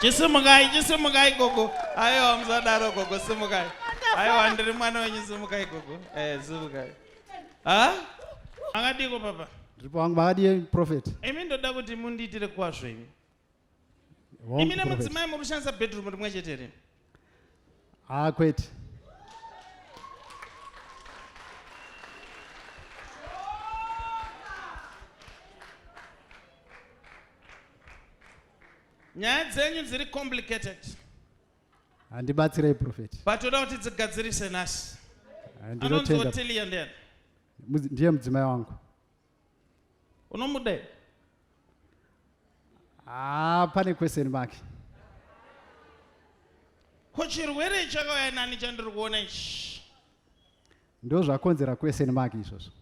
Chisimukai gogo. Ayo mzadaro gogo simukai. Ayo andiri mwana wenyu simukai gogo. Simukai. Angadiko papa. Ndipangadi prophet. Imi ndoda kuti mundiitire kwazvo imi. Imi nemudzimai mukushandisa bedroom rimwe chete rini. Kwete. Nyaya dzenyu dziri complicated. Handibatsirei prophet. Patoda kuti dzigadzirise nhasi. Anonzi Otilia ndiani? Ndiye mudzimai wangu. Unomuda? Pane question mark. Ko chirwere chakauya nani chandiri kuona ichi? Ndo zvakonzera question mark izvozvo.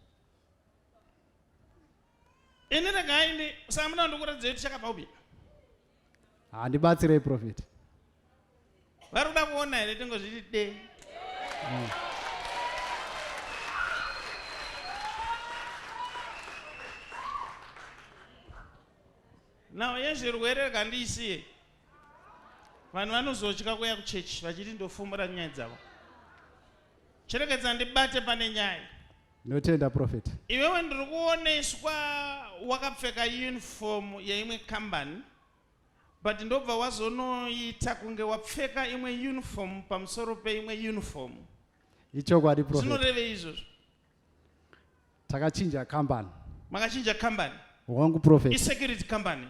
Ini regai ndi samuna ndikuratidza kuti chakabva upi? Handibatsirei prophet. Vari kuda kuona here tingozviti de? Now yezvirwere kandiisiye. Vanhu vanozotya kuuya kuchechi vachiti ndofumura nyaya dzavo. Cherekedza ndibate pane nyaya. Notenda prophet. Iwewe ndiri kuoneswa wakapfeka uniform yeimwe company. But ndobva wazonoita kunge wapfeka imwe uniform pamusoro peimwe uniform. Ichokwadi prophet. Zvinoreve izvozvo. Takachinja company. Makachinja company. Wangu prophet. Security company.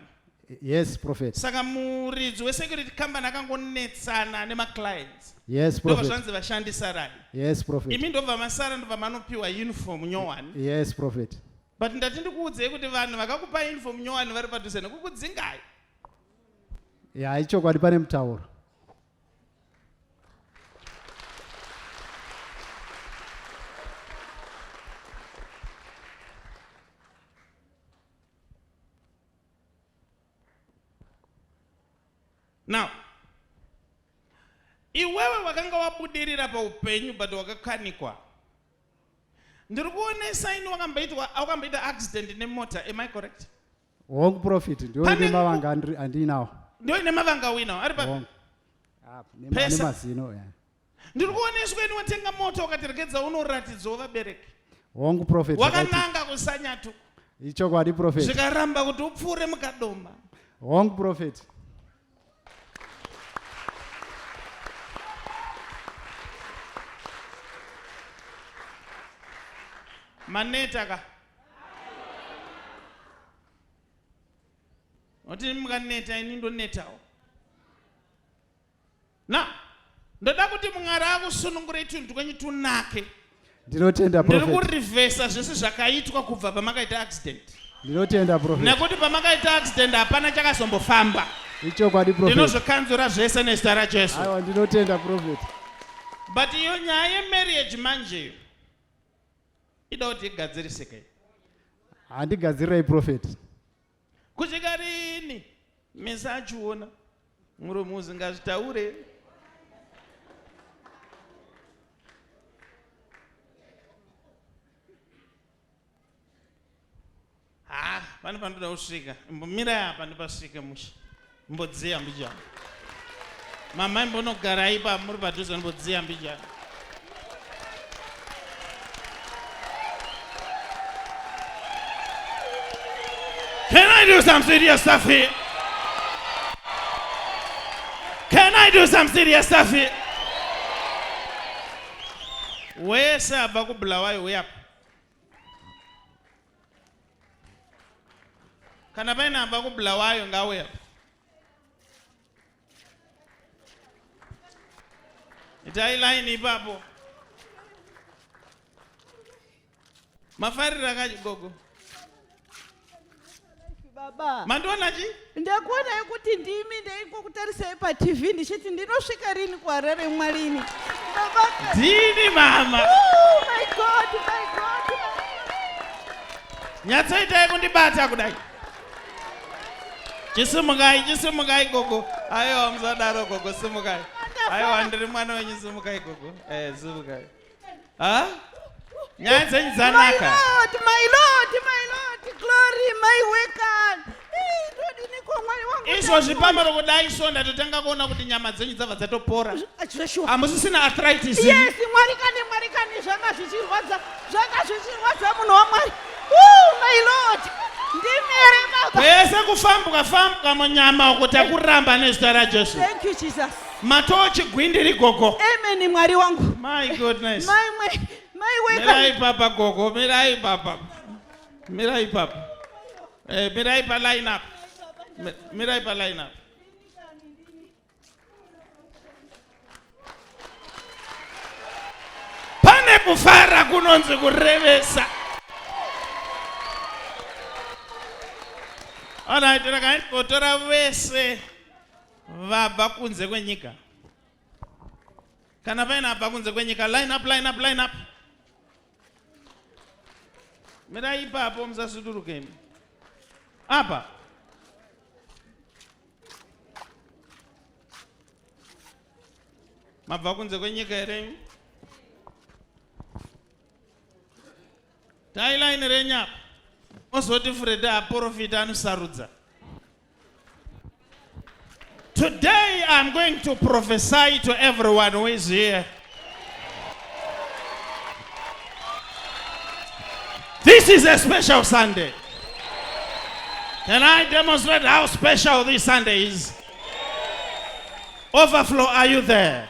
Yes prophet. Saka muridzi wesecurity company akangonetsana nemaclients. Yes prophet. Ndobva zvanzi vashandisa rai. Yes prophet. Imi ndobva masara ndobva manopiwa uniform nyowani. Yes prophet. But ndati ndikuudzei kuti vanhu vakakupa uniform nyowani vari padhuze nekukudzingai. Ichokwadi pane mutauro. Now, iwewe wakanga wabudirira paupenyu but wakakanikwa. Ndiri kuonesa ini wakamboita accident nemota, am I correct? Wangu prophet, ndio ine mavanga andinawo. Ndio ine mavanga winawo, ari pa? Pesa. Nemazino, Ndiri kuoneswa ini watenga moto ukaterekedza unoratidza uvabereki. Wangu prophet. Wakananga kusanyatu. Ichokwadi prophet. Zvikaramba kuti upfuure mukadoma. Wangu prophet. Maneta ka. Oti mukaneta ini ndonetawo. Na ndoda kuti mungara akusunungure tuntu kwenyu tunake. Ndinotenda prophet. Ndiri kurivesa zvese zvakaitwa kubva pamakaita accident. Ndinotenda prophet. Nekuti pamakaita accident hapana chakazombofamba. Ichokwadi prophet. Ndinozvikanzura zvese nezita raJesu. Aiwa ndinotenda prophet. But iyo nyaya yemarriage manje ida kuti igadzirisike. Handigadzirei prophet. Kusvika rini meso achiona muromo usingazvitaure. Pane pandoda kusvika. Imbomira apa ndipasvike musha. Imbodziya mbijana. Mama imbonogara ipa muri padhuze imbodziya mbijana. Can I do some serious stuff here? Can I do some serious stuff here? Wese abva kubulawayo uyapa. Kana paina abva kubulawayo ngauya. Itai line ipapo. Mafarira kachigogo. Baba. Mandonachi? Ndakuona kuti ndimi ndeingokutarisai pa TV ndichiti ndinosvika rini kwarere mwarini. Baba. Dini mama. Oh my God, my God. Nyatsaita kundibata kudai. Chisimukai gogo. Ayo mzadaro gogo simukai. Ayo andiri mwana wenyu simukai gogo. Simukai. Nyaya dzenyu dzanaka. My Lord, glory, my worker. ndodiniko mwari wangu izvozvi pamaro kudai so ndatotanga kuona kuti nyama dzenyu dzabva dzatopora. Hamusisina arthritis. Yes, mwari kani zvanga zvichirwadza munhu wamwari. My Lord, ndimere baba. Kwese kufambuka munyama uko takuramba nezita raJesu. Thank you Jesus. Matochi gwindiri gogo. Amen mwari wangu. My goodness. My way. Mirai papa gogo, mirai papa. Mirai papa. Mirai pa line up. Mirai pa line up. Pane kufara kunonzi kurevesa. Alright, ndakatora vese vabva kunze kwenyika. Kana paina abva kunze kwenyika, line up. Mirai ipapo musasudurukeni. Apa. Mabva kunze kwenyika here. Timeline renya. T Freddy Prophet anosarudza. Today I'm going to prophesy to everyone who is here. This is a special Sunday. Can I demonstrate how special this Sunday is? Overflow, are you there?